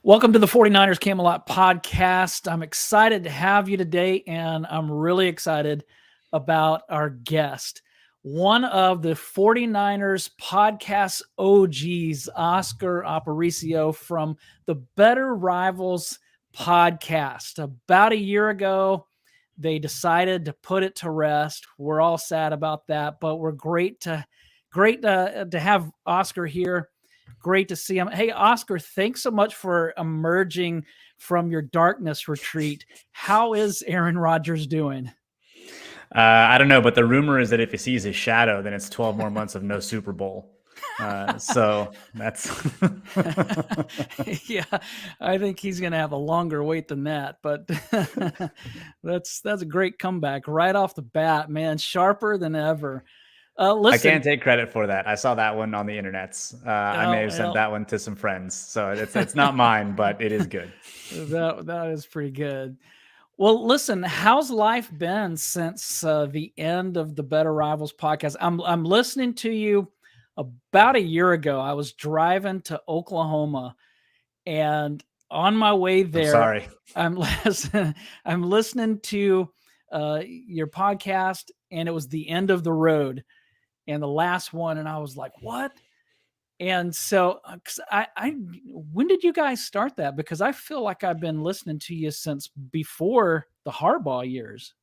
Welcome to the 49ers Camelot podcast. I'm excited to have you today, and I'm really excited about our guest. One of the 49ers podcast OGs, Oscar Aparicio from the Better Rivals podcast. About a year ago, they decided to put it to rest. We're all sad about that, but we're great to have Oscar here. Great to see him. Hey, Oscar, thanks so much for emerging from your darkness retreat. How is Aaron Rodgers doing? I don't know, but the rumor is that if he sees his shadow, then it's 12 more months of no Super Bowl. So that's yeah, I think he's going to have a longer wait than that, but that's a great comeback right off the bat, man. Sharper than ever. Listen, I can't take credit for that. I saw that one on the internets. I may have sent that one to some friends, so it's not mine, but it is good. That is pretty good. Well, listen, how's life been since the end of the Better Rivals podcast? I'm listening to you about a year ago. I was driving to Oklahoma, and on my way there, I'm listening to your podcast, and it was the end of the road and the last one, and I was like, what? And so when did you guys start that? Because I feel like I've been listening to you since before the Harbaugh years.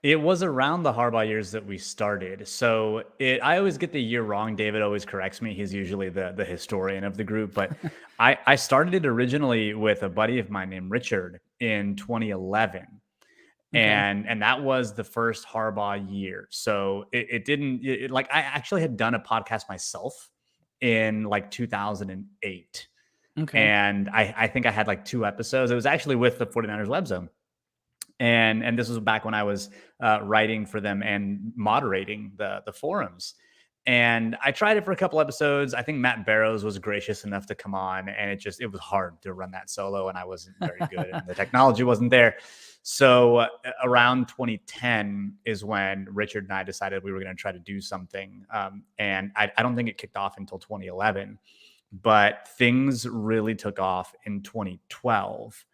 It was around the Harbaugh years that we started. So I always get the year wrong. David always corrects me. He's usually the historian of the group. But I started it originally with a buddy of mine named Richard in 2011. Okay. And that was the first Harbaugh year. So it didn't I actually had done a podcast myself in like 2008. Okay. And I think I had like 2 episodes. It was actually with the 49ers Web Zone. And this was back when I was writing for them and moderating the forums. And I tried it for a couple episodes. I think Matt Barrows was gracious enough to come on, and it was hard to run that solo, and I wasn't very good, and the technology wasn't there. So around 2010 is when Richard and I decided we were going to try to do something. And I don't think it kicked off until 2011, but things really took off in 2012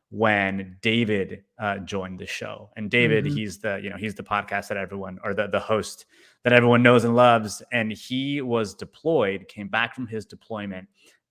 when David joined the show. And David, he's the podcast that everyone, or the host that everyone knows and loves. And he was deployed, came back from his deployment,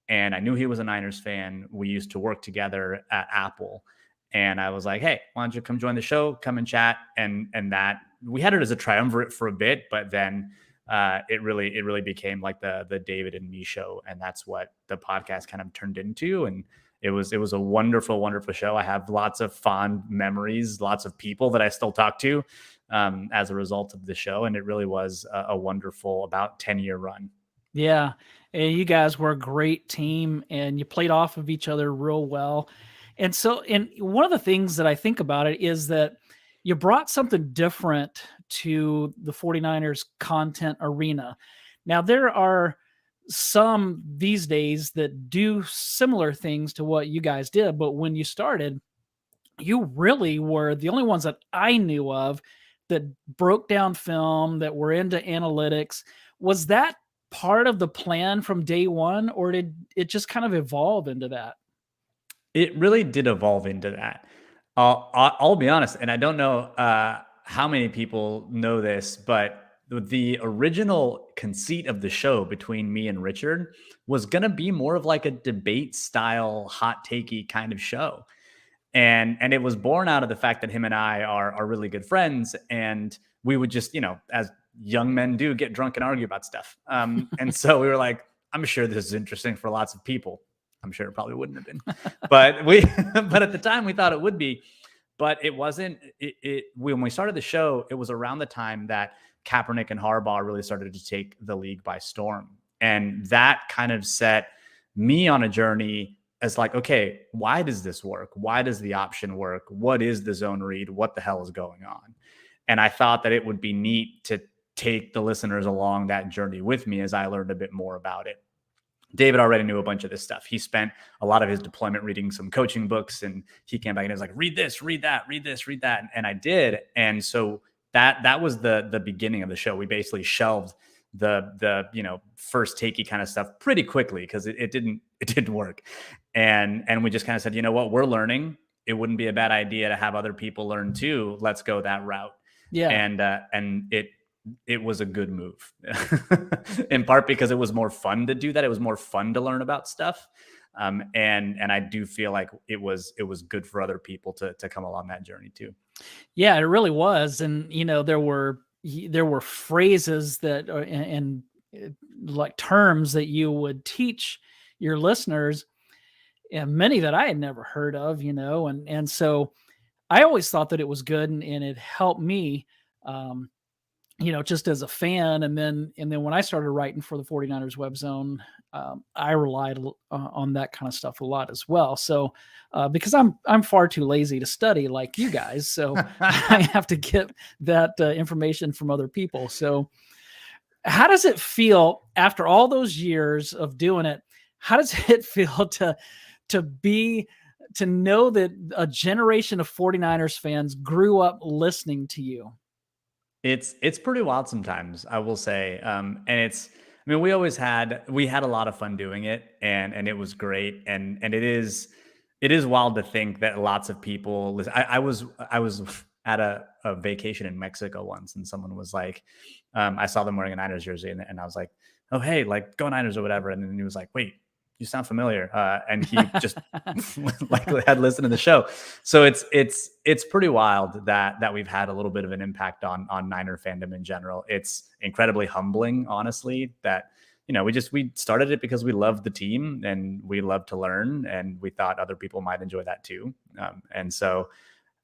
and I knew he was a Niners fan. We used to work together at Apple. And I was like, hey, why don't you come join the show, come and chat? And that we had it as a triumvirate for a bit, but then it really became like the David and me show. And that's what the podcast kind of turned into. And it was a wonderful, wonderful show. I have lots of fond memories, lots of people that I still talk to as a result of the show. And it really was a wonderful about 10-year run. Yeah. And you guys were a great team, and you played off of each other real well. And one of the things that I think about it is that you brought something different to the 49ers content arena. Now, there are some these days that do similar things to what you guys did, but when you started, you really were the only ones that I knew of that broke down film, that were into analytics. Was that part of the plan from day one, or did it just kind of evolve into that? It really did evolve into that. I'll be honest, and I don't know how many people know this, but the original conceit of the show between me and Richard was going to be more of like a debate style, hot takey kind of show. And it was born out of the fact that him and I are really good friends, and we would just, as young men do, get drunk and argue about stuff. And so we were like, I'm sure this is interesting for lots of people. I'm sure it probably wouldn't have been, but but at the time we thought it would be, but it wasn't. When we started the show, it was around the time that Kaepernick and Harbaugh really started to take the league by storm. And that kind of set me on a journey as like, okay, why does this work? Why does the option work? What is the zone read? What the hell is going on? And I thought that it would be neat to take the listeners along that journey with me as I learned a bit more about it. David already knew a bunch of this stuff. He spent a lot of his deployment reading some coaching books, and he came back and he was like, read this, read that, read this, read that. And I did. And so that was the beginning of the show. We basically shelved the first takey kind of stuff pretty quickly because it didn't work. And we just kind of said, you know what, we're learning. It wouldn't be a bad idea to have other people learn too. Let's go that route. Yeah. And it was a good move in part because it was more fun to do that. It was more fun to learn about stuff. And I do feel like it was good for other people to come along that journey too. Yeah, it really was. And, there were phrases that and like terms that you would teach your listeners, and many that I had never heard of, and so I always thought that it was good, and it helped me, just as a fan. And then when I started writing for the 49ers Web Zone, I relied on that kind of stuff a lot as well. So because I'm far too lazy to study like you guys, so I have to get that information from other people. So how does it feel after all those years of doing it? How does it feel to know that a generation of 49ers fans grew up listening to you? It's pretty wild sometimes, I will say. I mean, we had a lot of fun doing it, and it was great. And it is wild to think that lots of people listen. I was at a vacation in Mexico once, and someone was like, I saw them wearing a Niners jersey, and I was like, oh, hey, like, go Niners or whatever. And then he was like, wait, you sound familiar. And he just likely had listened to the show. So it's pretty wild that we've had a little bit of an impact on Niner fandom in general. It's incredibly humbling, honestly, that, we started it because we loved the team and we love to learn, and we thought other people might enjoy that too. And so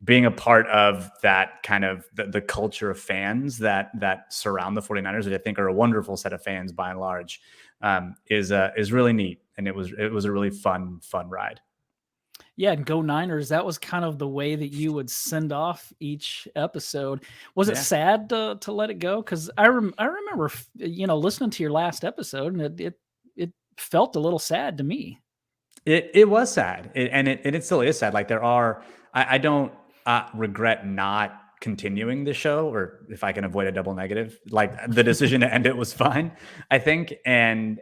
being a part of that kind of the culture of fans that surround the 49ers, which I think are a wonderful set of fans by and large, is really neat. And it was a really fun ride. Yeah, and Go Niners, that was kind of the way that you would send off each episode. Was it sad to let it go? Because I remember, listening to your last episode, and it felt a little sad to me. It was sad, and it still is sad. Like I don't regret not continuing the show, or if I can avoid a double negative, like the decision to end it was fine, I think. And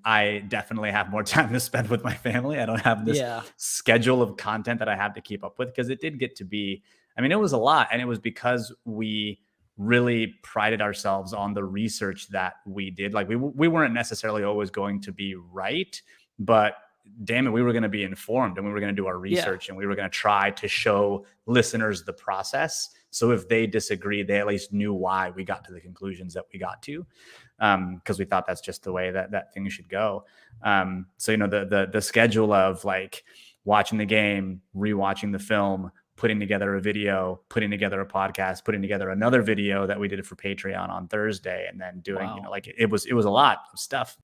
I definitely have more time to spend with my family. I don't have this schedule of content that I have to keep up with, because it did get to be, I mean, it was a lot. And it was because we really prided ourselves on the research that we did. Like we weren't necessarily always going to be right, but damn it, we were going to be informed, and we were going to do our research, and we were going to try to show listeners the process. So if they disagree, they at least knew why we got to the conclusions that we got to, because we thought that's just the way that things should go. So, the schedule of like watching the game, rewatching the film, putting together a video, putting together a podcast, putting together another video that we did for Patreon on Thursday, and then doing, it was a lot of stuff.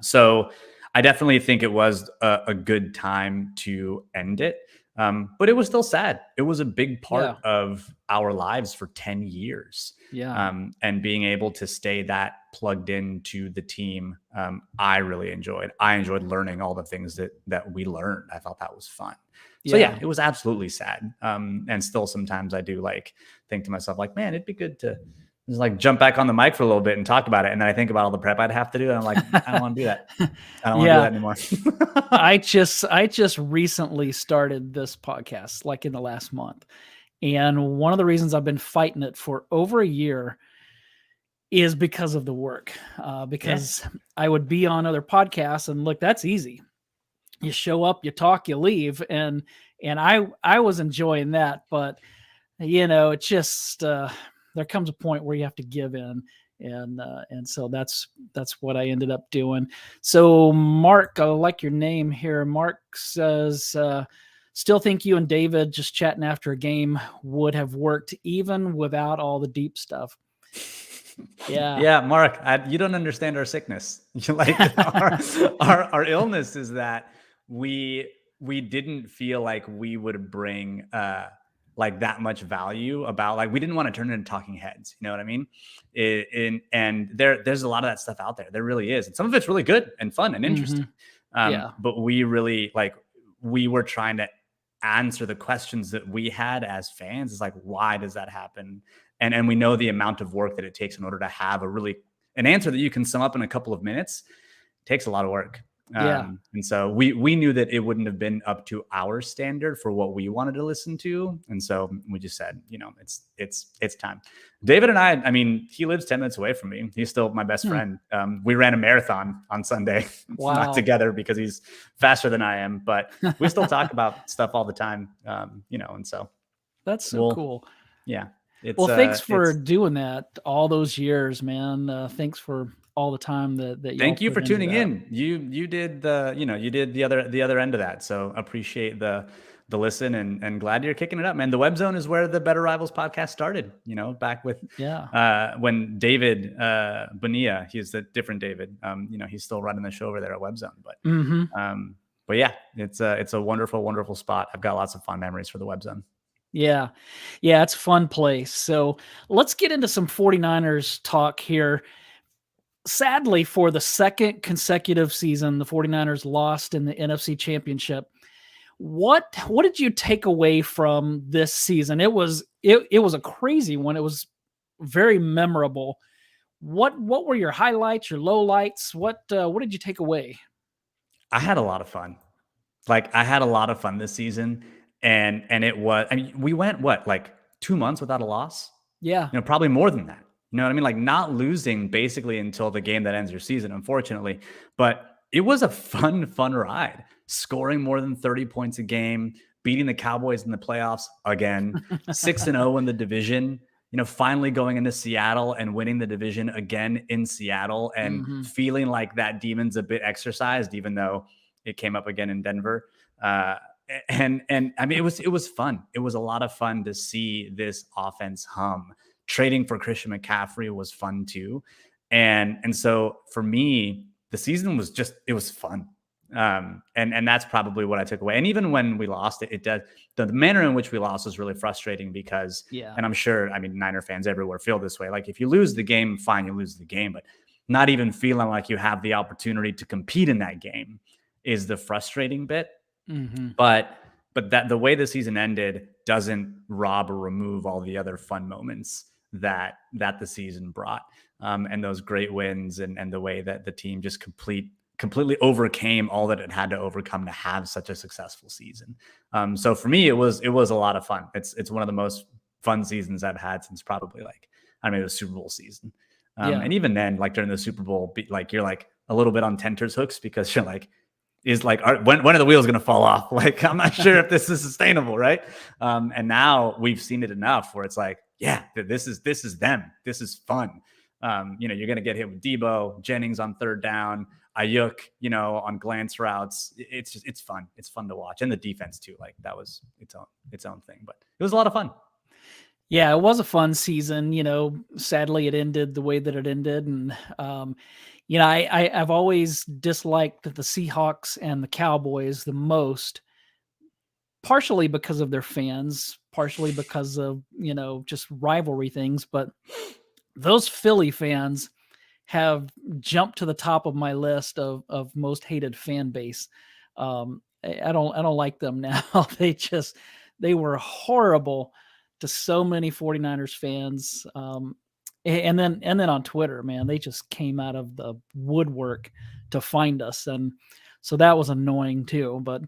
So I definitely think it was a good time to end it. But it was still sad. It was a big part of our lives for 10 years. Yeah. And being able to stay that plugged into the team, I really enjoyed. I enjoyed learning all the things that we learned. I thought that was fun. So yeah, it was absolutely sad. And still sometimes I do think to myself, like, man, it'd be good to just jump back on the mic for a little bit and talk about it. And then I think about all the prep I'd have to do. And I'm like, I don't want to do that. I don't want to do that anymore. I just recently started this podcast, like in the last month. And one of the reasons I've been fighting it for over a year is because of the work. Because I would be on other podcasts, and look, that's easy. You show up, you talk, you leave. And I was enjoying that, but it just, there comes a point where you have to give in. And so that's what I ended up doing. So Mark, I like your name here. Mark says, still think you and David just chatting after a game would have worked even without all the deep stuff. Yeah, Mark, you don't understand our sickness. Our illness is that we didn't feel like we would bring that much value about, we didn't want to turn it into talking heads. You know what I mean? And there's a lot of that stuff out there. There really is. And some of it's really good and fun and interesting. But we really we were trying to answer the questions that we had as fans. Is why does that happen? And we know the amount of work that it takes in order to have an answer that you can sum up in a couple of minutes. It takes a lot of work. Yeah. And so we knew that it wouldn't have been up to our standard for what we wanted to listen to. And so we just said, it's time. David and I mean, he lives 10 minutes away from me. He's still my best friend. We ran a marathon on Sunday, not together because he's faster than I am, but we still talk about stuff all the time. And so that's so cool. Yeah. Well, thanks for doing that all those years, man. Thanks for all the time that you. Thank you for tuning in. You did the other end of that. So appreciate the listen and glad you're kicking it up, man. The Web Zone is where the Better Rivals podcast started, back with when David Bonilla, he's the different David. He's still running the show over there at Web Zone. But yeah, it's a wonderful, wonderful spot. I've got lots of fun memories for the Web Zone. Yeah, it's a fun place. So let's get into some 49ers talk here. Sadly, for the second consecutive season, the 49ers lost in the NFC Championship. What did you take away from this season? It was a crazy one. It was very memorable. What were your highlights, your lowlights? What did you take away? I had a lot of fun. I had a lot of fun this season. And it was, we went 2 months without a loss? Yeah. Probably more than that. You know what I mean? Not losing basically until the game that ends your season, unfortunately. But it was a fun ride. Scoring more than 30 points a game, beating the Cowboys in the playoffs again, 6-0 in the division, finally going into Seattle and winning the division again in Seattle and feeling like that demon's a bit exercised, even though it came up again in Denver. And I mean, it was fun. It was a lot of fun to see this offense hum. Trading for Christian McCaffrey was fun too. And so for me, the season was it was fun. And that's probably what I took away. And even when we lost the manner in which we lost was really frustrating because, and I'm sure, Niner fans everywhere feel this way. If you lose the game, fine, you lose the game, but not even feeling like you have the opportunity to compete in that game is the frustrating bit. But that the way the season ended doesn't rob or remove all the other fun moments that the season brought, and those great wins and the way that the team just completely overcame all that it had to overcome to have such a successful season. So for me, it was a lot of fun. It's one of the most fun seasons I've had since probably the Super Bowl season. And even then, during the Super Bowl, you're a little bit on tenterhooks because you're when are the wheels going to fall off? I'm not sure if this is sustainable. Right. And now we've seen it enough where it's this is them. This is fun. You're going to get hit with Debo, Jennings on third down, Ayuk, on glance routes. It's fun. It's fun to watch. And the defense too. That was its own thing, but it was a lot of fun. Yeah, it was a fun season. Sadly it ended the way that it ended. And, I've always disliked the Seahawks and the Cowboys the most, partially because of their fans, partially because of, just rivalry things. But those Philly fans have jumped to the top of my list of most hated fan base. I don't like them now. They were horrible to so many 49ers fans. And then on Twitter, man, they just came out of the woodwork to find us. And so that was annoying too. But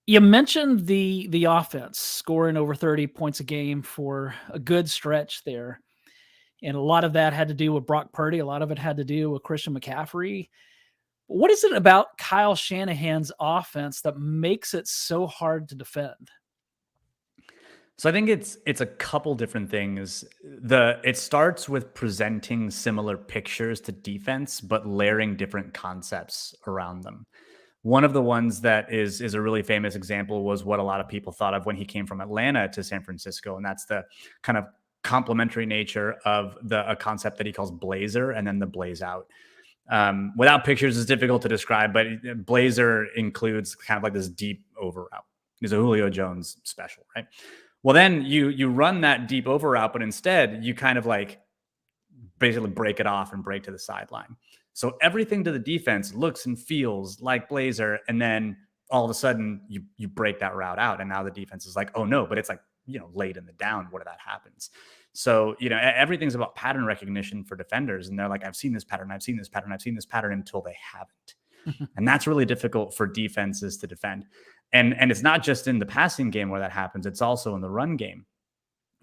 you mentioned the offense scoring over 30 points a game for a good stretch there. And a lot of that had to do with Brock Purdy. A lot of it had to do with Christian McCaffrey. What is it about Kyle Shanahan's offense that makes it so hard to defend? So I think it's a couple different things. It starts with presenting similar pictures to defense, but layering different concepts around them. One of the ones that is a really famous example was what a lot of people thought of when he came from Atlanta to San Francisco, and that's the kind of complementary nature of a concept that he calls Blazer and then the Blaze Out. Without pictures, it's difficult to describe, but Blazer includes kind of this deep over route. It's a Julio Jones special, right? Well, then you run that deep over route, but instead you kind of basically break it off and break to the sideline. So everything to the defense looks and feels like Blazer, and then all of a sudden you break that route out, and now the defense is oh no, but it's late in the down where that happens. So everything's about pattern recognition for defenders, and they're I've seen this pattern, I've seen this pattern, I've seen this pattern until they haven't. And that's really difficult for defenses to defend. And it's not just in the passing game where that happens, it's also in the run game.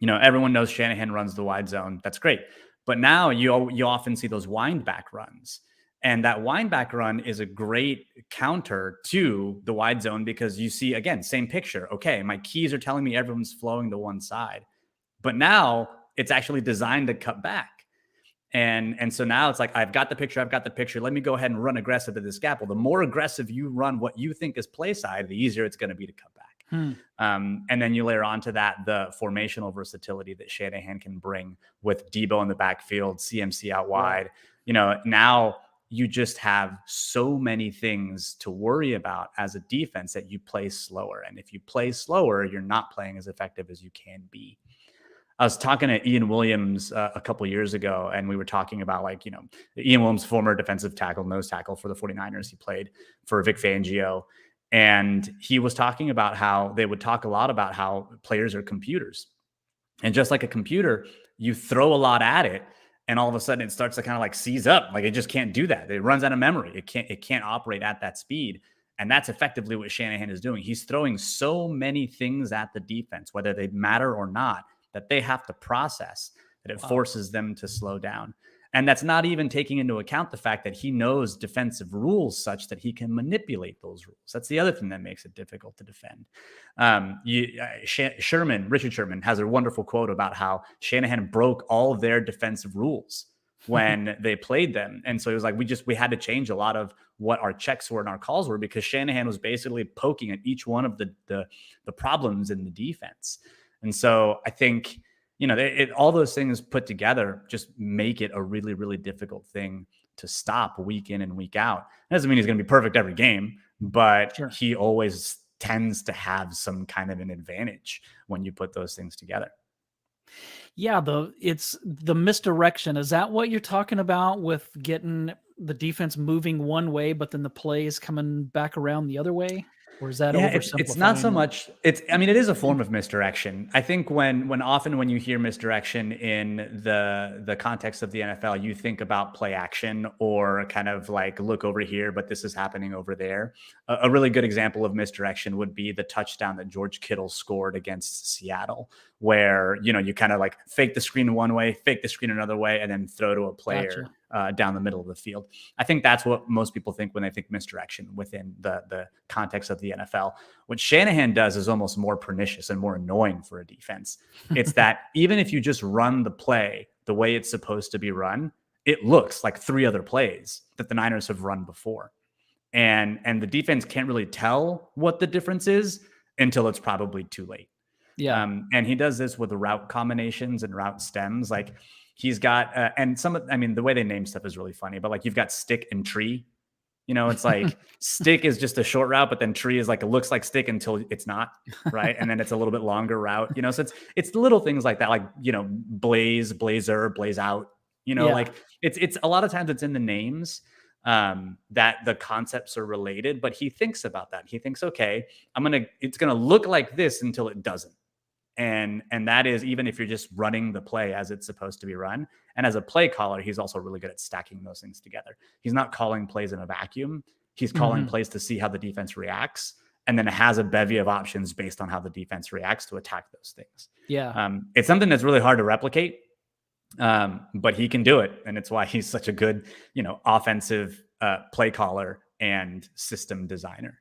Everyone knows Shanahan runs the wide zone. That's great. But now you often see those wind back runs. And that wind back run is a great counter to the wide zone because you see, again, same picture. Okay, my keys are telling me everyone's flowing to one side. But now it's actually designed to cut back. And so now it's like, I've got the picture. Let me go ahead and run aggressive to this gap. Well, the more aggressive you run what you think is play side, the easier it's going to be to cut back. And then you layer onto that the formational versatility that Shanahan can bring with Debo in the backfield, CMC out wide. Now you just have so many things to worry about as a defense that you play slower. And if you play slower, you're not playing as effective as you can be. I was talking to Ian Williams a couple of years ago, and we were talking about Ian Williams, former defensive tackle, nose tackle for the 49ers. He played for Vic Fangio. And he was talking about how they would talk a lot about how players are computers. And just like a computer, you throw a lot at it, and all of a sudden it starts to kind of like seize up. Like it just can't do that. It runs out of memory. It can't operate at that speed. And that's effectively what Shanahan is doing. He's throwing so many things at the defense, whether they matter or not, that they have to process, that it forces them to slow down. And that's not even taking into account the fact that he knows defensive rules such that he can manipulate those rules. That's the other thing that makes it difficult to defend. Richard Sherman has a wonderful quote about how Shanahan broke all of their defensive rules when they played them. And so it was like, we had to change a lot of what our checks were and our calls were because Shanahan was basically poking at each one of the problems in the defense. And so I think, all those things put together just make it a really, really difficult thing to stop week in and week out. It doesn't mean he's going to be perfect every game, but he always tends to have some kind of an advantage when you put those things together. Yeah, it's the misdirection. Is that what you're talking about with getting the defense moving one way, but then the play is coming back around the other way? Or is that oversimplifying? It's not so much. It is a form of misdirection. I think when you hear misdirection in the context of the NFL, you think about play action or kind of like look over here, but this is happening over there. A really good example of misdirection would be the touchdown that George Kittle scored against Seattle, where you kind of like fake the screen one way, fake the screen another way, and then throw to a player. Down the middle of the field. I think that's what most people think when they think misdirection within the context of the NFL. What Shanahan does is almost more pernicious and more annoying for a defense. It's that even if you just run the play the way it's supposed to be run, it looks like 3 other plays that the Niners have run before. And the defense can't really tell what the difference is until it's probably too late. Yeah. And he does this with the route combinations and route stems. Like, he's got, and the way they name stuff is really funny, but like you've got stick and tree, it's like stick is just a short route, but then tree is like, it looks like stick until it's not, right? And then it's a little bit longer route, so it's little things like that, like, blaze, blazer, blaze out, like it's a lot of times it's in the names that the concepts are related, but he thinks about that. He thinks, okay, it's going to look like this until it doesn't. And that is even if you're just running the play as it's supposed to be run. And as a play caller, he's also really good at stacking those things together. He's not calling plays in a vacuum. He's calling plays to see how the defense reacts, and then it has a bevy of options based on how the defense reacts to attack those things. Yeah. It's something that's really hard to replicate, but he can do it. And it's why he's such a good, offensive play caller and system designer.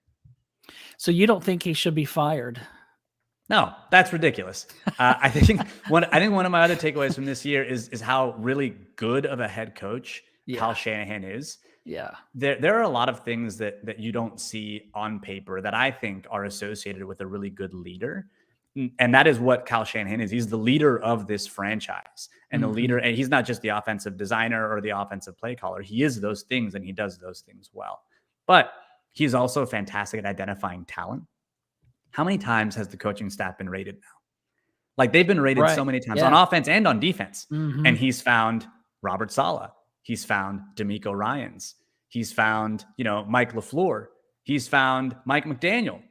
So you don't think he should be fired? No, that's ridiculous. I think one of my other takeaways from this year is how really good of a head coach Kyle Shanahan is. Yeah. There are a lot of things that you don't see on paper that I think are associated with a really good leader. And that is what Kyle Shanahan is. He's the leader of this franchise and the leader. And he's not just the offensive designer or the offensive play caller. He is those things, and he does those things well. But he's also fantastic at identifying talent. How many times has the coaching staff been rated now? Like, they've been rated so many times on offense and on defense. And he's found Robert Saleh. He's found DeMeco Ryans. He's found, Mike LaFleur. He's found Mike McDaniel.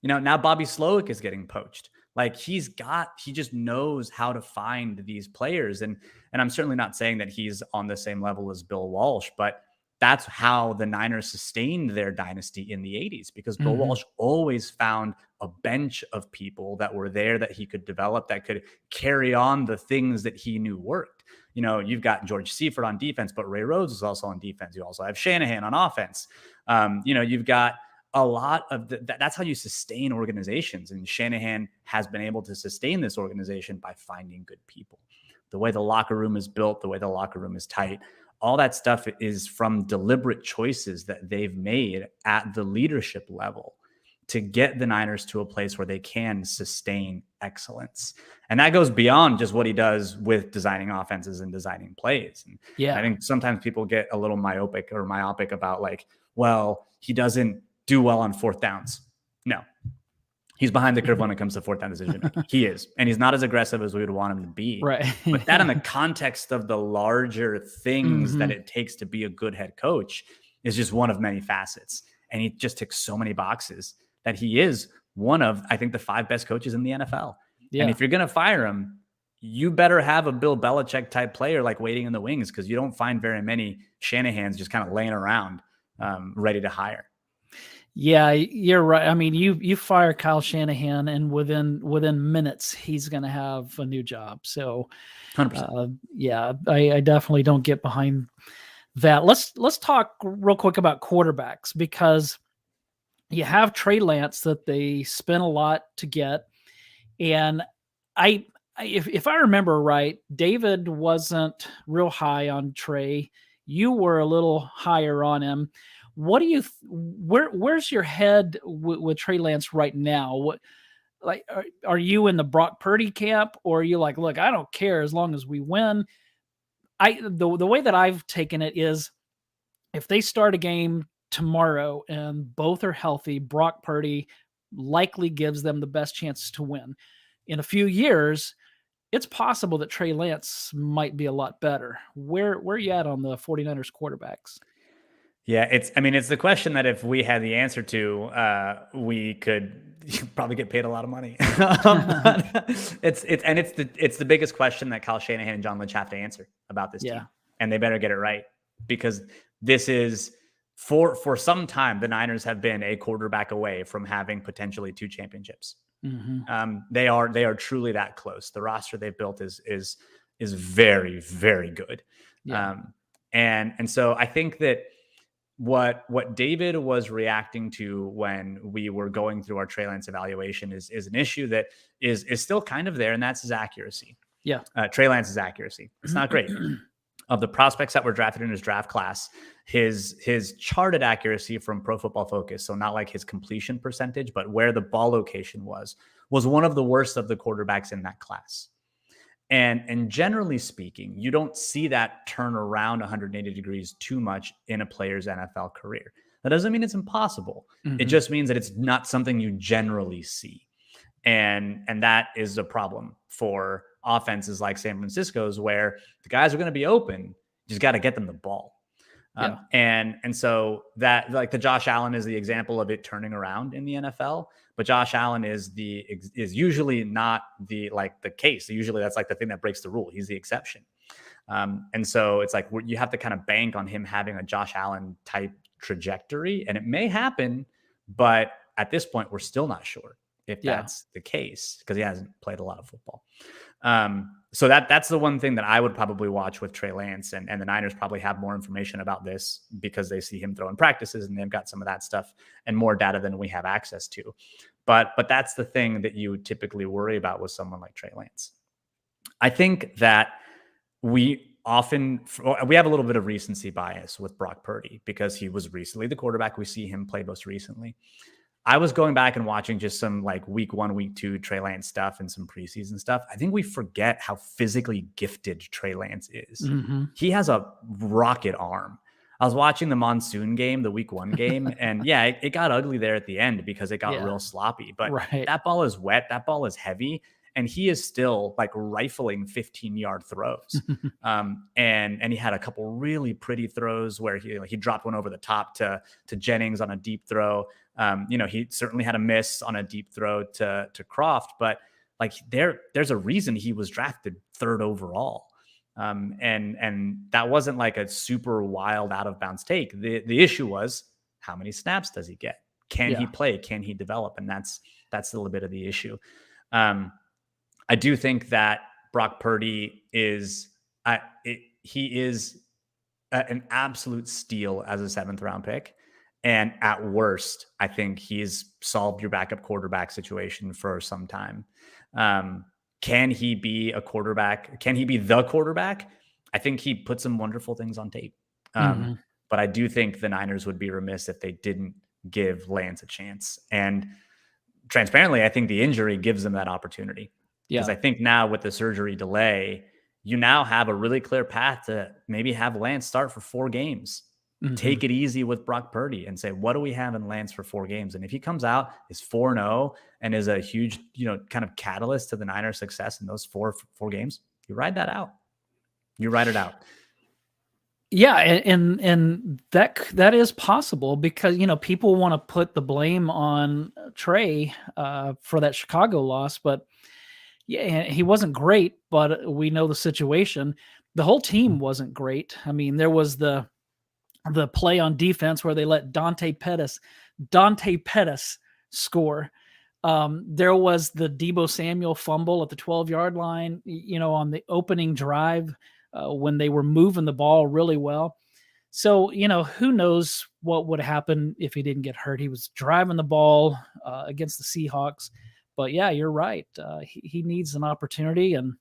Now Bobby Slowick is getting poached. Like, he just knows how to find these players. And I'm certainly not saying that he's on the same level as Bill Walsh, but that's how the Niners sustained their dynasty in the 80s, because Bill Walsh always found a bench of people that were there that he could develop, that could carry on the things that he knew worked. You know, you've got George Seifert on defense, but Ray Rhodes is also on defense. You also have Shanahan on offense. You know, you've got a lot of that's how you sustain organizations. And Shanahan has been able to sustain this organization by finding good people. The way the locker room is built, the way the locker room is tight, all that stuff is from deliberate choices that they've made at the leadership level to get the Niners to a place where they can sustain excellence. And that goes beyond just what he does with designing offenses and designing plays. And I think sometimes people get a little myopic about like, well, he doesn't do well on fourth downs. No, he's behind the curve when it comes to fourth down decision making. He is. And he's not as aggressive as we would want him to be. Right. But that in the context of the larger things that it takes to be a good head coach is just one of many facets. And he just ticks so many boxes that he is one of, I think, the 5 best coaches in the NFL. Yeah. And if you're going to fire him, you better have a Bill Belichick type player like waiting in the wings, because you don't find very many Shanahans just kind of laying around ready to hire. Yeah, you're right. I mean, you fire Kyle Shanahan, and within minutes, he's going to have a new job. So, 100%. Yeah, I definitely don't get behind that. Let's talk real quick about quarterbacks, because you have Trey Lance that they spent a lot to get, and if I remember right, David wasn't real high on Trey. You were a little higher on him. What do you? Where's your head with Trey Lance right now? What, like, are you in the Brock Purdy camp, or are you like, look, I don't care as long as we win? The way that I've taken it is, if they start a game tomorrow and both are healthy, Brock Purdy likely gives them the best chances to win. In a few years, it's possible that Trey Lance might be a lot better. Where are you at on the 49ers quarterbacks? Yeah, it's the question that if we had the answer to, we could probably get paid a lot of money. It's the biggest question that Kyle Shanahan and John Lynch have to answer about this team, and they better get it right, because this is for some time the Niners have been a quarterback away from having potentially 2 championships. They are truly that close. The roster they've built is very, very good. And so I think that what David was reacting to when we were going through our Trey Lance evaluation is an issue that is still kind of there, and that's his accuracy. Yeah. Trey Lance's accuracy. It's not great. Of the prospects that were drafted in his draft class, his charted accuracy from Pro Football Focus, so not like his completion percentage, but where the ball location was one of the worst of the quarterbacks in that class. And generally speaking, you don't see that turn around 180 degrees too much in a player's NFL career. That doesn't mean it's impossible. It just means that it's not something you generally see. And that is a problem for offenses like San Francisco's, where the guys are going to be open. You just got to get them the ball. And so that, like, the Josh Allen is the example of it turning around in the NFL, but Josh Allen is usually not the case. Usually that's like the thing that breaks the rule. He's the exception. And so it's like, you have to kind of bank on him having a Josh Allen type trajectory, and it may happen, but at this point we're still not sure if that's the case, because he hasn't played a lot of football. So that's the one thing that I would probably watch with Trey Lance, and the Niners probably have more information about this because they see him throwing practices and they've got some of that stuff and more data than we have access to. But that's the thing that you would typically worry about with someone like Trey Lance. I think that we have a little bit of recency bias with Brock Purdy because he was recently the quarterback. We see him play most recently. I was going back and watching just some like week 1, week 2 Trey Lance stuff and some preseason stuff. I think we forget how physically gifted Trey Lance is. He has a rocket arm. I was watching the monsoon game, the week 1 game, and it got ugly there at the end because it got real sloppy. But that ball is wet. That ball is heavy. And he is still like rifling 15-yard throws. And he had a couple really pretty throws where he dropped one over the top to Jennings on a deep throw. He certainly had a miss on a deep throw to Croft, but like there's a reason he was drafted 3rd overall. And that wasn't like a super wild out of bounds take. The issue was, how many snaps does he get? Can he play? Can he develop? And that's a little bit of the issue. I do think that Brock Purdy is an absolute steal as a 7th round pick. And at worst, I think he's solved your backup quarterback situation for some time. Can he be a quarterback? Can he be the quarterback? I think he put some wonderful things on tape. But I do think the Niners would be remiss if they didn't give Lance a chance. And transparently, I think the injury gives them that opportunity. Because I think now with the surgery delay, you now have a really clear path to maybe have Lance start for 4 games. Take it easy with Brock Purdy and say, what do we have in Lance for 4 games? And if he comes out, is 4-0 and is a huge, kind of catalyst to the Niners' success in those four games, you ride that out. You ride it out. Yeah, and that is possible because people want to put the blame on Trey for that Chicago loss, but yeah, he wasn't great. But we know the situation. The whole team wasn't great. I mean, there was the play on defense where they let Dante Pettis score. There was the Deebo Samuel fumble at the 12-yard line, on the opening drive when they were moving the ball really well. So, who knows what would happen if he didn't get hurt. He was driving the ball against the Seahawks. But yeah, you're right. He needs an opportunity, and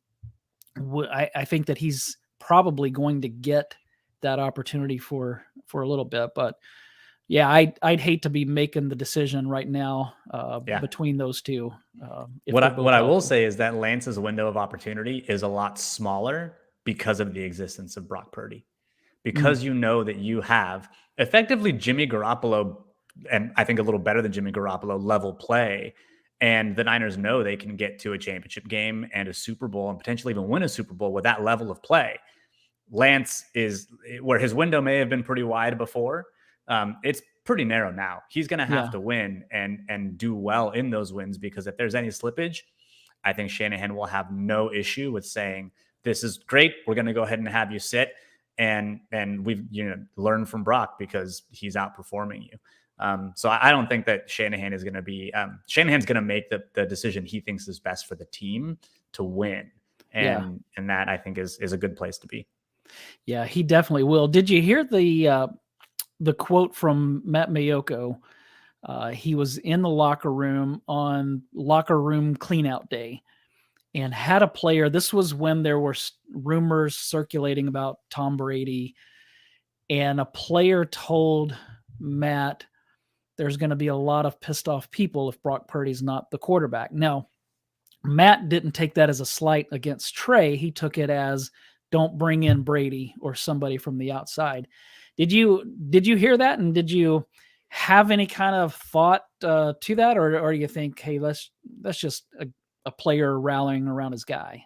I think that he's probably going to get that opportunity for a little bit. But yeah, I'd hate to be making the decision right now between those two. What I will say is that Lance's window of opportunity is a lot smaller because of the existence of Brock Purdy, because you know that you have effectively Jimmy Garoppolo, and I think a little better than Jimmy Garoppolo level play. And the Niners know they can get to a championship game and a Super Bowl and potentially even win a Super Bowl with that level of play. Lance is where his window may have been pretty wide before. It's pretty narrow now. He's going to have to win and do well in those wins, because if there's any slippage, I think Shanahan will have no issue with saying, this is great, we're going to go ahead and have you sit and we've learn from Brock because he's outperforming you. So I don't think that Shanahan is going to be Shanahan's going to make the decision he thinks is best for the team to win. And that I think is a good place to be. Yeah, he definitely will. Did you hear the quote from Matt Mayoko? He was in the locker room on locker room cleanout day and had a player. This was when there were rumors circulating about Tom Brady, and a player told Matt, there's going to be a lot of pissed off people if Brock Purdy's not the quarterback. Now, Matt didn't take that as a slight against Trey. He took it as, don't bring in Brady or somebody from the outside. Did you hear that? And did you have any kind of thought to that? Or you think, hey, that's just a player rallying around his guy?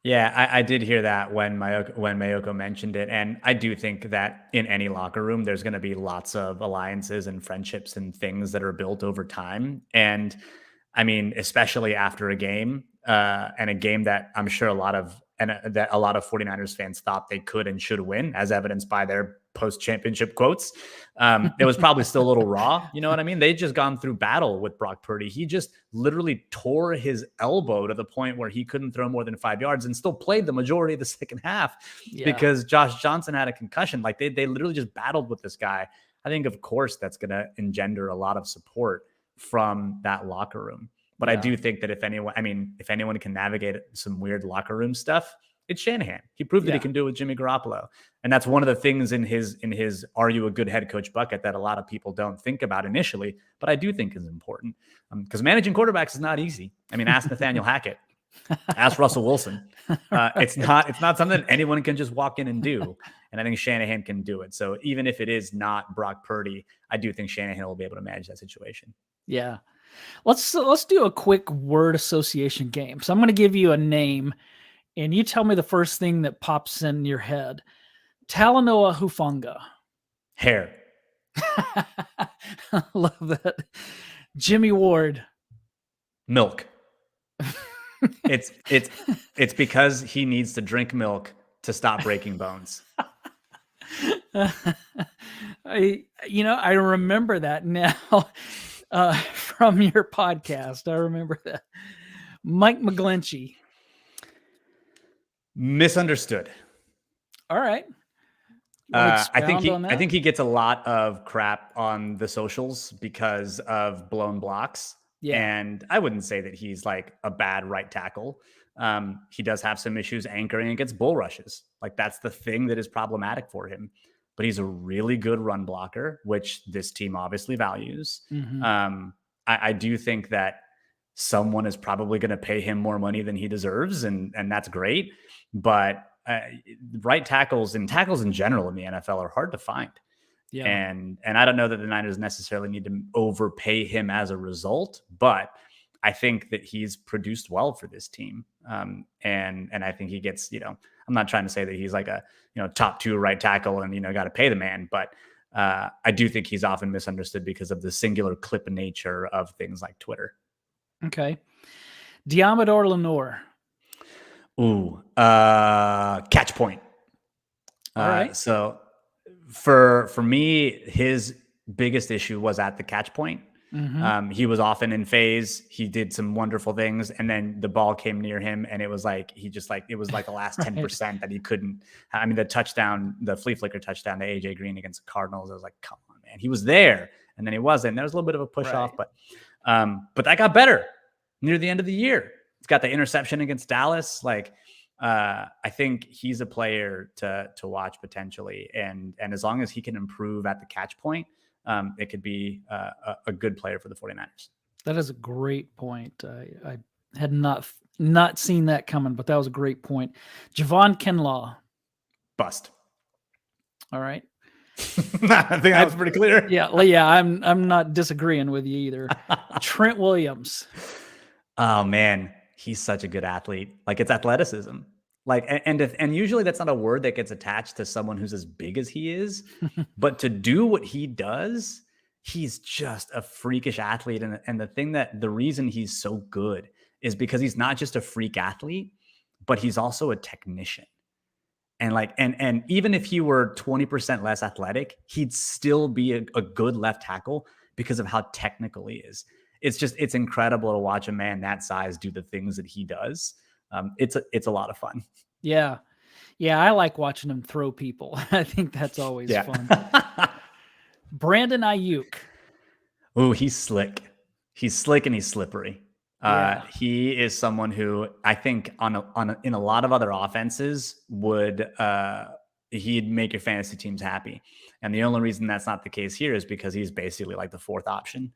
Yeah, I did hear that when Mayoko mentioned it. And I do think that in any locker room, there's going to be lots of alliances and friendships and things that are built over time. And I mean, especially after a game and a game that I'm sure a lot of 49ers fans thought they could and should win, as evidenced by their post-championship quotes. It was probably still a little raw. You know what I mean? They'd just gone through battle with Brock Purdy. He just literally tore his elbow to the point where he couldn't throw more than 5 yards and still played the majority of the second half because Josh Johnson had a concussion. Like they literally just battled with this guy. I think, of course, that's going to engender a lot of support from that locker room. But I do think that if anyone can navigate some weird locker room stuff, it's Shanahan. He proved that he can do it with Jimmy Garoppolo. And that's one of the things in his are you a good head coach bucket that a lot of people don't think about initially, but I do think is important because managing quarterbacks is not easy. I mean, ask Nathaniel Hackett, ask Russell Wilson. It's not something that anyone can just walk in and do. And I think Shanahan can do it. So even if it is not Brock Purdy, I do think Shanahan will be able to manage that situation. Yeah. Let's do a quick word association game. So I'm going to give you a name, and you tell me the first thing that pops in your head. Talanoa Hufanga. Hair. Love that. Jimmy Ward. Milk. It's because he needs to drink milk to stop breaking bones. I remember that now from your podcast. I remember that. Mike McGlinchey. Misunderstood. All right. I think he gets a lot of crap on the socials because of blown blocks. Yeah. And I wouldn't say that he's like a bad right tackle. He does have some issues anchoring against bull rushes. Like that's the thing that is problematic for him. But he's a really good run blocker, which this team obviously values. Mm-hmm. I do think that someone is probably going to pay him more money than he deserves, and that's great. But right tackles and tackles in general in the NFL are hard to find. Yeah. And I don't know that the Niners necessarily need to overpay him as a result, but I think that he's produced well for this team. And I think he gets, I'm not trying to say that he's like a, top 2 right tackle and, got to pay the man, but I do think he's often misunderstood because of the singular clip nature of things like Twitter. Okay. Diamador Lenore. Ooh, catch point. All right. So for me, his biggest issue was at the catch point. Mm-hmm. He was often in phase. He did some wonderful things, and then the ball came near him, and it was like it was like the last 10% that he couldn't. I mean, the flea flicker touchdown to AJ Green against the Cardinals. I was like, come on, man, he was there, and then he wasn't. There was a little bit of a push off, but that got better near the end of the year. He's got the interception against Dallas. I think he's a player to watch potentially, and as long as he can improve at the catch point. It could be a good player for the 49ers. That is a great point. I had not seen that coming, but that was a great point. Javon Kinlaw. Bust. All right. I think that's pretty clear. Yeah. I'm not disagreeing with you either. Trent Williams. Oh man, he's such a good athlete. Like it's athleticism. And usually that's not a word that gets attached to someone who's as big as he is, but to do what he does, he's just a freakish athlete. And the reason he's so good is because he's not just a freak athlete, but he's also a technician. And even if he were 20% less athletic, he'd still be a good left tackle because of how technical he is. It's incredible to watch a man that size do the things that he does. It's a lot of fun. Yeah. I like watching him throw people. I think that's always fun. Brandon Ayuk. Oh, he's slick. He's slick and he's slippery. He is someone who I think in a lot of other offenses he'd make your fantasy teams happy. And the only reason that's not the case here is because he's basically like the 4th option.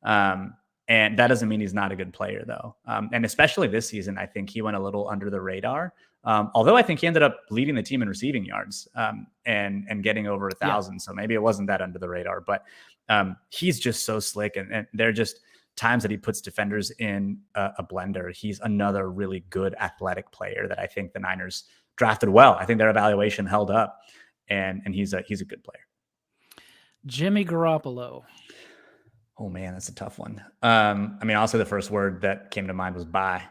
And that doesn't mean he's not a good player, though. And especially this season, I think he went a little under the radar. Although I think he ended up leading the team in receiving yards and getting over 1,000. So maybe it wasn't that under the radar. But he's just so slick. And there are just times that he puts defenders in a blender. He's another really good athletic player that I think the Niners drafted well. I think their evaluation held up. And he's a good player. Jimmy Garoppolo. Oh man, that's a tough one. Also the first word that came to mind was bye.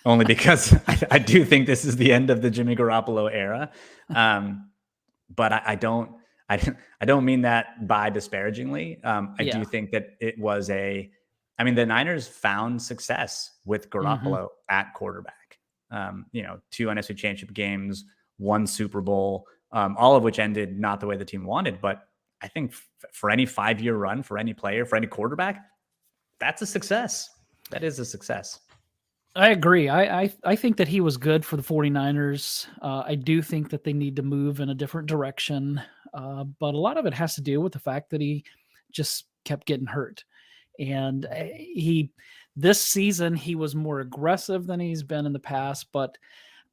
Only because I do think this is the end of the Jimmy Garoppolo era. But I don't mean that by disparagingly. I do think that it was the Niners found success with Garoppolo at quarterback. 2 NFC Championship games, 1 Super Bowl, all of which ended not the way the team wanted, but I think for any 5-year run, for any player, for any quarterback, that's a success. That is a success. I agree. I think that he was good for the 49ers. I do think that they need to move in a different direction. But a lot of it has to do with the fact that he just kept getting hurt. And this season, he was more aggressive than he's been in the past. But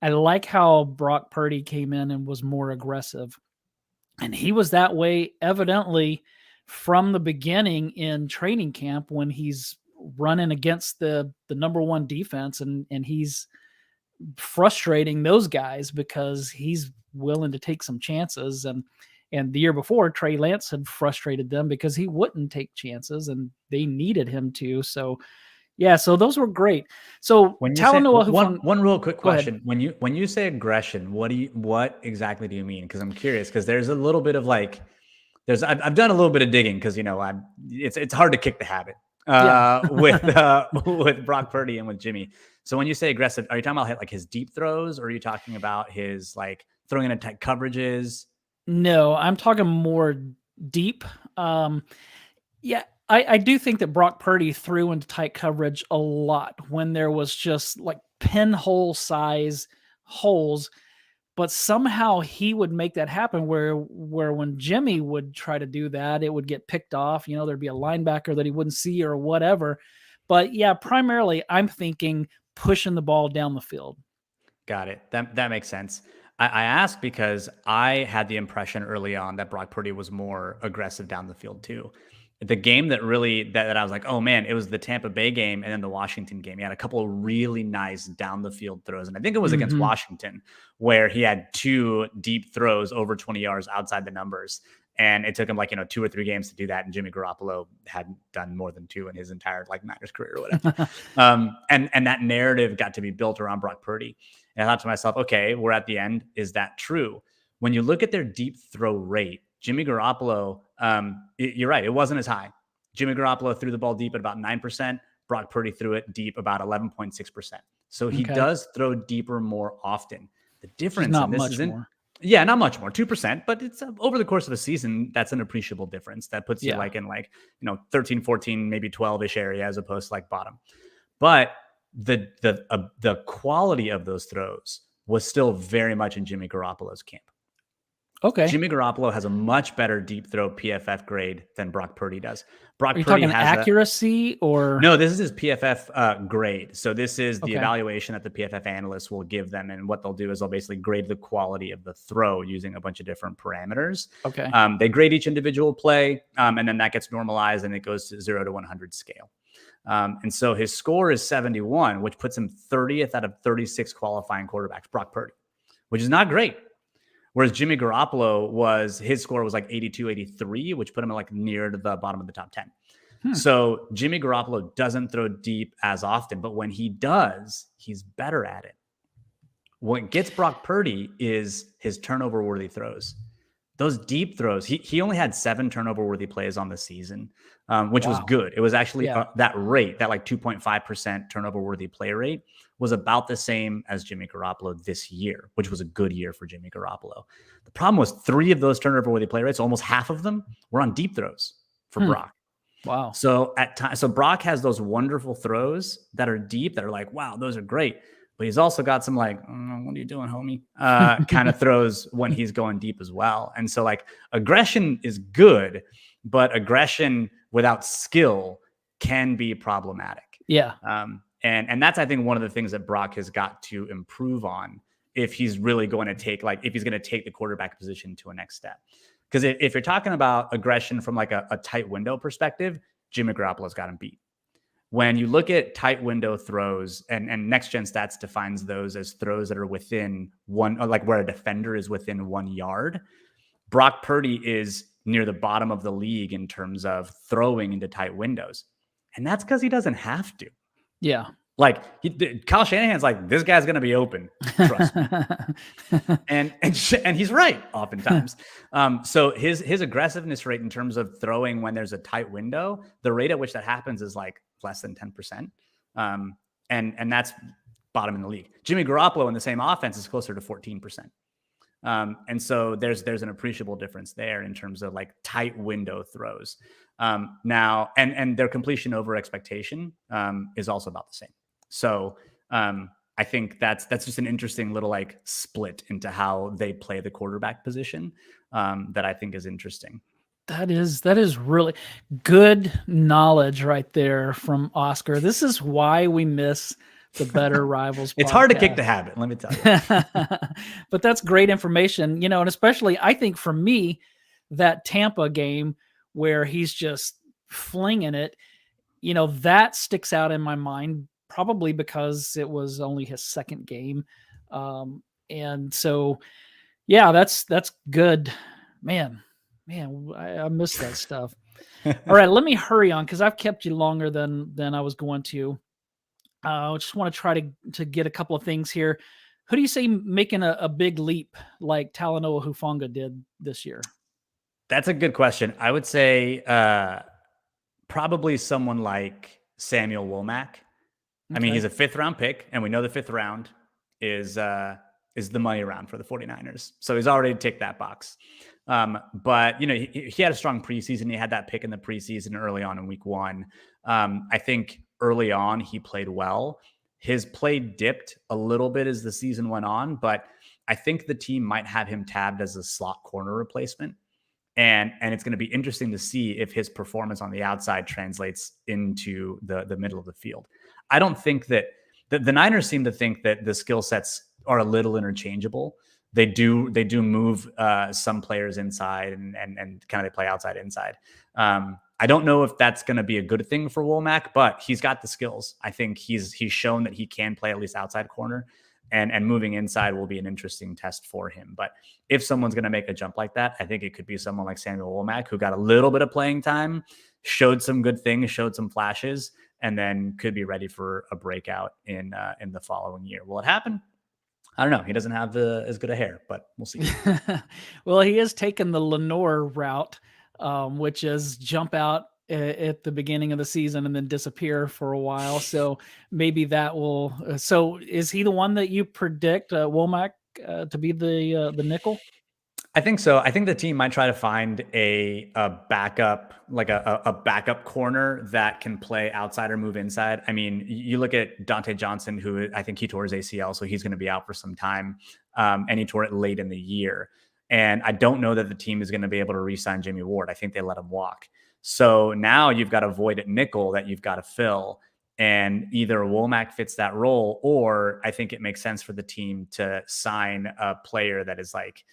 I like how Brock Purdy came in and was more aggressive. And he was that way, evidently, from the beginning in training camp when he's running against the number 1 defense and he's frustrating those guys because he's willing to take some chances. And the year before, Trey Lance had frustrated them because he wouldn't take chances and they needed him to. So Yeah, so those were great. So When you say Talanoa one real quick go ahead. question, when you say aggression, what exactly do you mean? Because I'm curious, because there's a little bit of like I've done a little bit of digging because it's hard to kick the habit Yeah. with Brock Purdy and with Jimmy. So when you say aggressive, are you talking about like his deep throws, or are you talking about his like throwing into tight coverages? No, I'm talking more deep. Yeah, I do think that Brock Purdy threw into tight coverage a lot when there was just like pinhole size holes, but somehow he would make that happen where when Jimmy would try to do that, it would get picked off. There'd be a linebacker that he wouldn't see or whatever. But yeah, primarily I'm thinking pushing the ball down the field. Got it. That makes sense. I asked because I had the impression early on that Brock Purdy was more aggressive down the field too. The game that really that I was like, oh man, it was the Tampa Bay game and then the Washington game. He had a couple of really nice down the field throws, and I think it was against Washington where he had two deep throws over 20 yards outside the numbers. And it took him like 2 or 3 games to do that, and Jimmy Garoppolo hadn't done more than 2 in his entire like Niners career or whatever. And that narrative got to be built around Brock Purdy. And I thought to myself, okay, we're at the end. Is that true? When you look at their deep throw rate, Jimmy Garoppolo, you're right, it wasn't as high. Jimmy Garoppolo threw the ball deep at about 9%. Brock Purdy threw it deep about 11.6%. So he does throw deeper more often. The difference in this isn't more. Yeah, not much more, 2%, but it's over the course of a season, that's an appreciable difference. That puts you like in 13, 14, maybe 12-ish area as opposed to like bottom. But the quality of those throws was still very much in Jimmy Garoppolo's camp. Okay. Jimmy Garoppolo has a much better deep throw PFF grade than Brock Purdy does. Are you talking accuracy or? No, this is his PFF grade. So this is the evaluation that the PFF analysts will give them. And what they'll do is they'll basically grade the quality of the throw using a bunch of different parameters. Okay. They grade each individual play, and then that gets normalized and it goes to 0 to 100 scale. And so his score is 71, which puts him 30th out of 36 qualifying quarterbacks, Brock Purdy, which is not great. Whereas Jimmy Garoppolo his score was like 82, 83, which put him like near to the bottom of the top 10. So Jimmy Garoppolo doesn't throw deep as often, but when he does, he's better at it. What gets Brock Purdy is his turnover-worthy throws. Those deep throws, he only had 7 turnover-worthy plays on the season, which was good. It was actually that rate, that like 2.5% turnover-worthy play rate, was about the same as Jimmy Garoppolo this year, which was a good year for Jimmy Garoppolo. The problem was 3 of those turnover-worthy play rates, almost half of them, were on deep throws for Brock. Wow. So so Brock has those wonderful throws that are deep, that are like, wow, those are great. But he's also got some like, what are you doing, homie? Kind of throws when he's going deep as well. And so like aggression is good, but aggression without skill can be problematic. Yeah. And that's, I think, one of the things that Brock has got to improve on if he's really going to if he's going to take the quarterback position to a next step. Because if you're talking about aggression from like a tight window perspective, Jimmy Garoppolo's got him beat. When you look at tight window throws, and Next Gen Stats defines those as throws that are within like where a defender is within 1 yard, Brock Purdy is near the bottom of the league in terms of throwing into tight windows. And that's because he doesn't have to. Yeah. Like Kyle Shanahan's like, this guy's going to be open. Trust me. and he's right oftentimes. So his aggressiveness rate in terms of throwing when there's a tight window, the rate at which that happens is like less than 10%. And that's bottom in the league. Jimmy Garoppolo in the same offense is closer to 14%. And so there's an appreciable difference there in terms of like tight window throws. Now, and their completion over expectation is also about the same. So I think that's just an interesting little like split into how they play the quarterback position that I think is interesting. That is really good knowledge right there from Oscar. This is why we miss the Better Rivals It's hard to kick the habit, let me tell you. But that's great information, and especially I think for me, that Tampa game where he's just flinging it, that sticks out in my mind, probably because it was only his second game. And so, yeah, that's good, man, I missed that stuff. All right, let me hurry on because I've kept you longer than I was going to. I just want to try to get a couple of things here. Who do you say making a big leap like Talanoa Hufanga did this year? That's a good question. I would say probably someone like Samuel Womack. I mean, Okay. he's a fifth round pick, and we know the fifth round is the money round for the 49ers. So he's already ticked that box. But he had a strong preseason. He had that pick in the preseason early on in week 1. I think early on he played well. His play dipped a little bit as the season went on, but I think the team might have him tabbed as a slot corner replacement. And it's going to be interesting to see if his performance on the outside translates into the middle of the field. I don't think that the Niners seem to think that the skill sets are a little interchangeable. They do move some players inside and kind of they play outside inside. I don't know if that's going to be a good thing for Womack, but he's got the skills. I think he's shown that he can play at least outside corner, and moving inside will be an interesting test for him. But if someone's going to make a jump like that, I think it could be someone like Samuel Womack, who got a little bit of playing time, showed some good things, showed some flashes, and then could be ready for a breakout in the following year. Will it happen? I don't know. He doesn't have as good a hair, but we'll see. Well, he is taking the Lenore route, which is jump out at the beginning of the season and then disappear for a while. So maybe that will. So is he the one that you predict Womack to be the nickel? I think so. I think the team might try to find a backup, like a backup corner that can play outside or move inside. I mean, you look at Dante Johnson, who I think he tore his ACL, so he's going to be out for some time, and he tore it late in the year. And I don't know that the team is going to be able to re-sign Jimmy Ward. I think they let him walk. So now you've got a void at nickel that you've got to fill. And either Womack fits that role, or I think it makes sense for the team to sign a player that is like,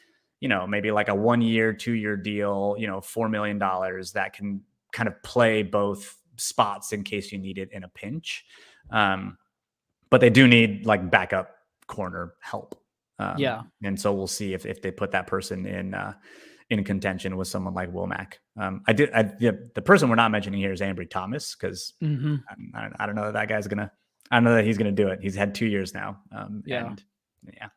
maybe like a 1 year, 2 year deal, $4 million that can kind of play both spots in case you need it in a pinch. But they do need like backup corner help. Yeah. And so we'll see if they put that person in contention with someone like Womack. The person we're not mentioning here is Ambry Thomas, because I don't know that guy's I don't know that he's going to do it. He's had 2 years now. Yeah. And yeah.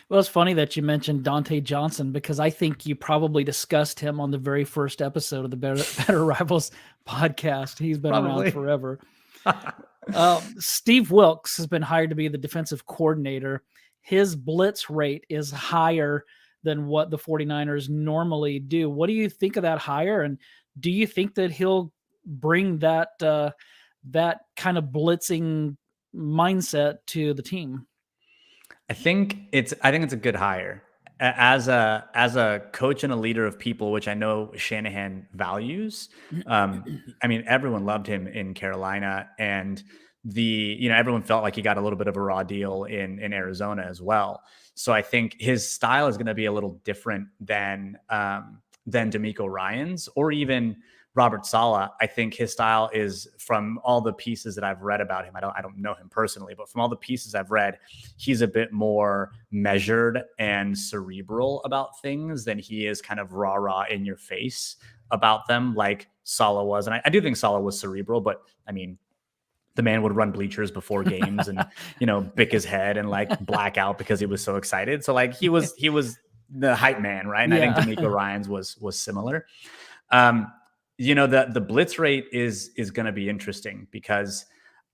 Well, it's funny that you mentioned Dante Johnson, because I think you probably discussed him on the very first episode of the Better Rivals podcast. He's been around forever. Steve Wilkes has been hired to be the defensive coordinator. His blitz rate is higher than what the 49ers normally do. What do you think of that hire? And do you think that he'll bring that kind of blitzing mindset to the team? I think it's a good hire as a coach and a leader of people, which I know Shanahan values. I mean, everyone loved him in Carolina, and everyone felt like he got a little bit of a raw deal in Arizona as well. So I think his style is going to be a little different than DeMeco Ryans or even Robert Saleh. I think his style is, from all the pieces that I've read about him, I don't know him personally, but from all the pieces I've read, he's a bit more measured and cerebral about things than he is kind of rah in your face about them like Saleh was. And I do think Saleh was cerebral, but I mean, the man would run bleachers before games and, bick his head and like black out because he was so excited. So like he was the hype man, right? And I think DeMeco Ryans was similar. The blitz rate is going to be interesting, because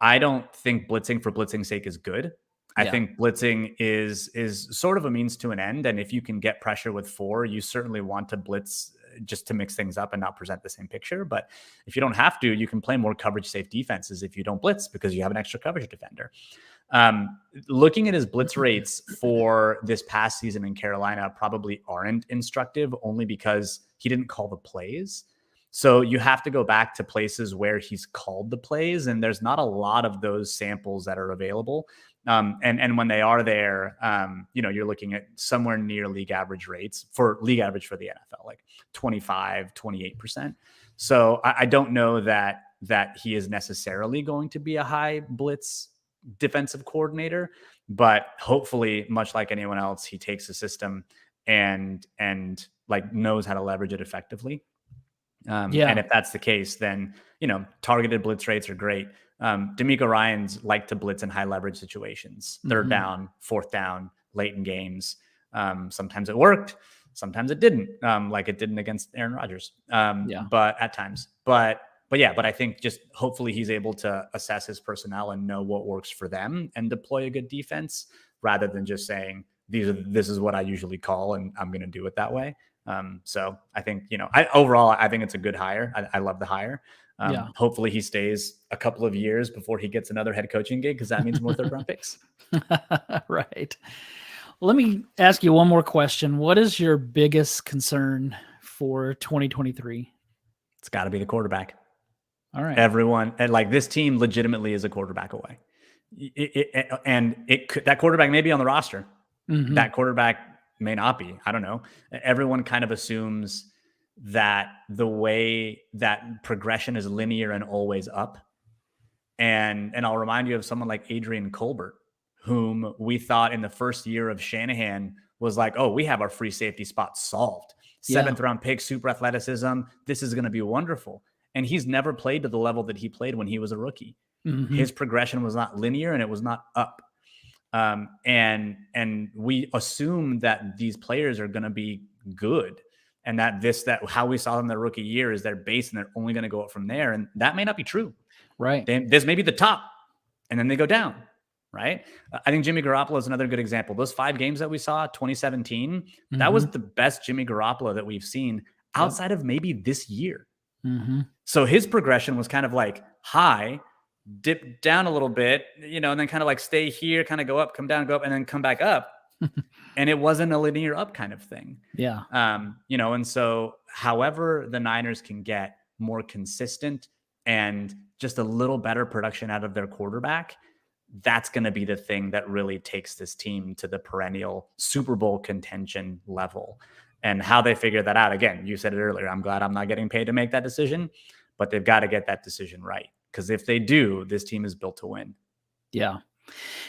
I don't think blitzing for blitzing's sake is good. I think blitzing is sort of a means to an end. And if you can get pressure with 4, you certainly want to blitz just to mix things up and not present the same picture. But if you don't have to, you can play more coverage safe defenses if you don't blitz, because you have an extra coverage defender. Looking at his blitz rates for this past season in Carolina probably aren't instructive, only because he didn't call the plays. So you have to go back to places where he's called the plays, and there's not a lot of those samples that are available. And when they are there, you're looking at somewhere near league average rates for the NFL, like 25, 28%. So I don't know that he is necessarily going to be a high blitz defensive coordinator, but hopefully, much like anyone else, he takes the system and like knows how to leverage it effectively. And if that's the case, then, targeted blitz rates are great. DeMeco Ryans like to blitz in high leverage situations, third down, fourth down, late in games. Sometimes it worked, sometimes it didn't, like it didn't against Aaron Rodgers. But at times, but I think just hopefully he's able to assess his personnel and know what works for them and deploy a good defense rather than just saying this is what I usually call and I'm going to do it that way. So I think, overall, I think it's a good hire. I love the hire. Hopefully he stays a couple of years before he gets another head coaching gig, because that means more third round picks. Right. Let me ask you one more question. What is your biggest concern for 2023? It's got to be the quarterback. All right. Everyone, and like this team legitimately is a quarterback away. That quarterback may be on the roster. That quarterback may not be. I don't know. Everyone kind of assumes that the way that progression is linear and always up. And I'll remind you of someone like Adrian Colbert, whom we thought in the first year of Shanahan was like, oh, we have our free safety spot solved. 7th round pick, super athleticism. This is going to be wonderful. And he's never played to the level that he played when he was a rookie. His progression was not linear and it was not up. And we assume that these players are going to be good, and that how we saw them their rookie year is their base and they're only going to go up from there. And that may not be true. Right. This may be the top and then they go down. Right. I think Jimmy Garoppolo is another good example. Those 5 games that we saw, 2017, that was the best Jimmy Garoppolo that we've seen outside of maybe this year. So his progression was kind of like high, dip down a little bit, and then kind of like stay here, kind of go up, come down, go up, and then come back up. And it wasn't a linear up kind of thing. And so however the Niners can get more consistent and just a little better production out of their quarterback, that's going to be the thing that really takes this team to the perennial Super Bowl contention level. And how they figure that out, again, you said it earlier, I'm glad I'm not getting paid to make that decision, but they've got to get that decision right. Because if they do, this team is built to win. Yeah.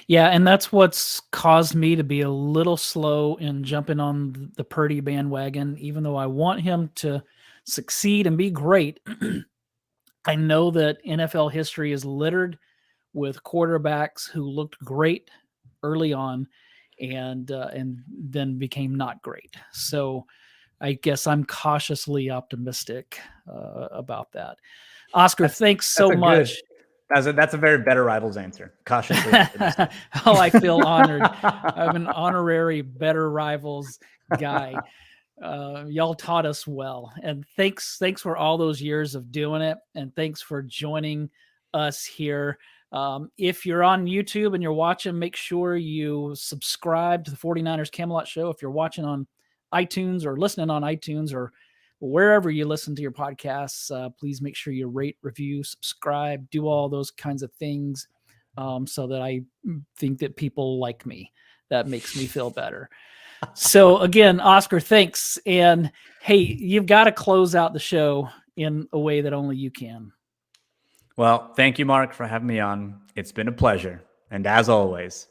And that's what's caused me to be a little slow in jumping on the Purdy bandwagon, even though I want him to succeed and be great. I know that NFL history is littered with quarterbacks who looked great early on and then became not great. So I guess I'm cautiously optimistic about that. Oscar, thanks so much. That's a very better Rivals answer. Cautiously optimistic. Oh, I feel honored. I'm an honorary Better Rivals guy. Y'all taught us well, and thanks for all those years of doing it, and thanks for joining us here. If you're on YouTube and you're watching, make sure you subscribe to the 49ers Camelot Show. If you're watching on iTunes or listening on iTunes or wherever you listen to your podcasts, please make sure you rate, review, subscribe, do all those kinds of things so that I think that people like me. That makes me feel better. So again, Oscar, thanks. And hey, you've got to close out the show in a way that only you can. Well, thank you, Mark, for having me on. It's been a pleasure. And as always,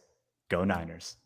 go Niners.